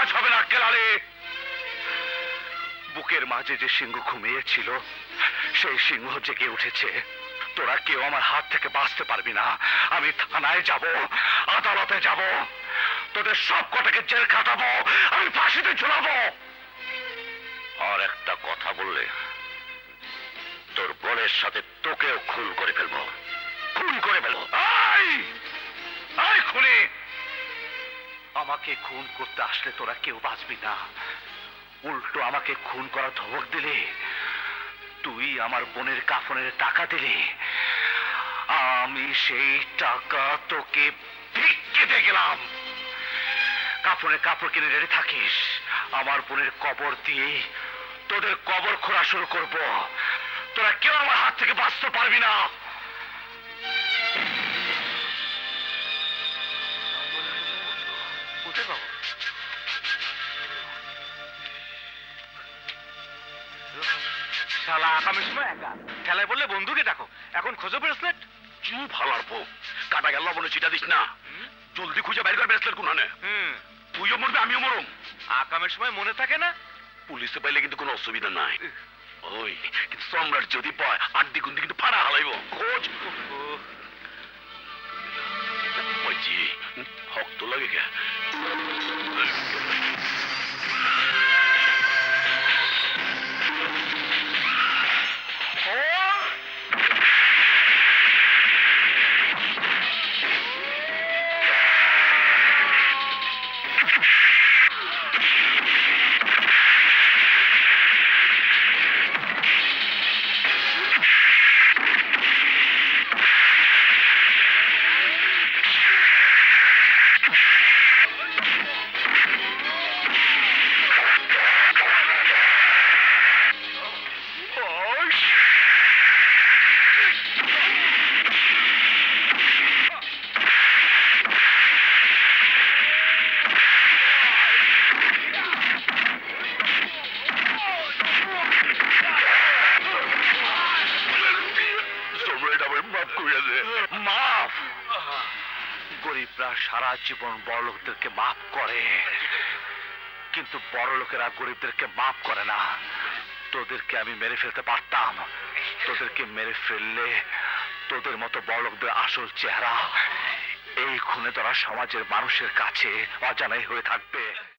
আজ হবে না কেলালে। বুকের মাঝে যে সিংহ ঘুমিয়েছিল সেই সিংহ জেগে উঠেছে। তোরা কেউ আমার হাত থেকে বাঁচতে পারবি না। আমি থানায় যাব, আদালতে যাব, তোদের সব কটাকে জেল খাটাবো, আমি ফাঁসিতে ঝুলাবো। আর একটা কথা বললে তোর বোনের সাথে তোকেও খুন করে ফেলবো, খুন করে ফেলবো। খুনি, আমাকে খুন করতে আসলে তোরা কেউ বাঁচবি না। উল্টো আমাকে খুন করা ধমক দিলে, তুই আমার বোনের কাফনের টাকা দিলি, আমি সেই টাকা তোকে ভিক্ষে দিয়ে গেলাম। কাফনের কাপড় কিনে রেডি থাকিস, আমার বোনের কবর দিয়ে তোদের কবর খোঁড়া শুরু করব। তোরা কেউ আমার হাত থেকে বাঁচতে পারবি না। শালা আগামী সময় একা খেলায় বললে বন্ধুকে ডাকো, এখন খোঁজো ব্রেসলেট। চুপ হালার বউ, কাটা গেল বলে চিটা দিস না। জলদি খুঁজে বাইর কর ব্রেসলেট কোনখানে। তুইও মরবি আমিও মরম। আকামের সময় মনে থাকে না। পুলিশে পাইলে কিন্তু কোনো অসুবিধা নাই। ওই কিন্তু সম্রাট যদি পায় আড্ডি গুন্ডি কিন্তু ফাড়া হালাইব। খোঁজ ওইজি হক তো লাগে কে। গরিবরা সারা জীবন বড় লোকদেরকে মাফ করে, কিন্তু বড় লোকেরা গরিবদেরকে মাফ করে না। তোদেরকে আমি মেরে ফেলতে পারতাম, তোদেরকে মেরে ফেললে তোদের মতো বড় লোকদের আসল চেহারা এই খুনে ধরা সমাজের মানুষের কাছে অজানাই হয়ে থাকবে।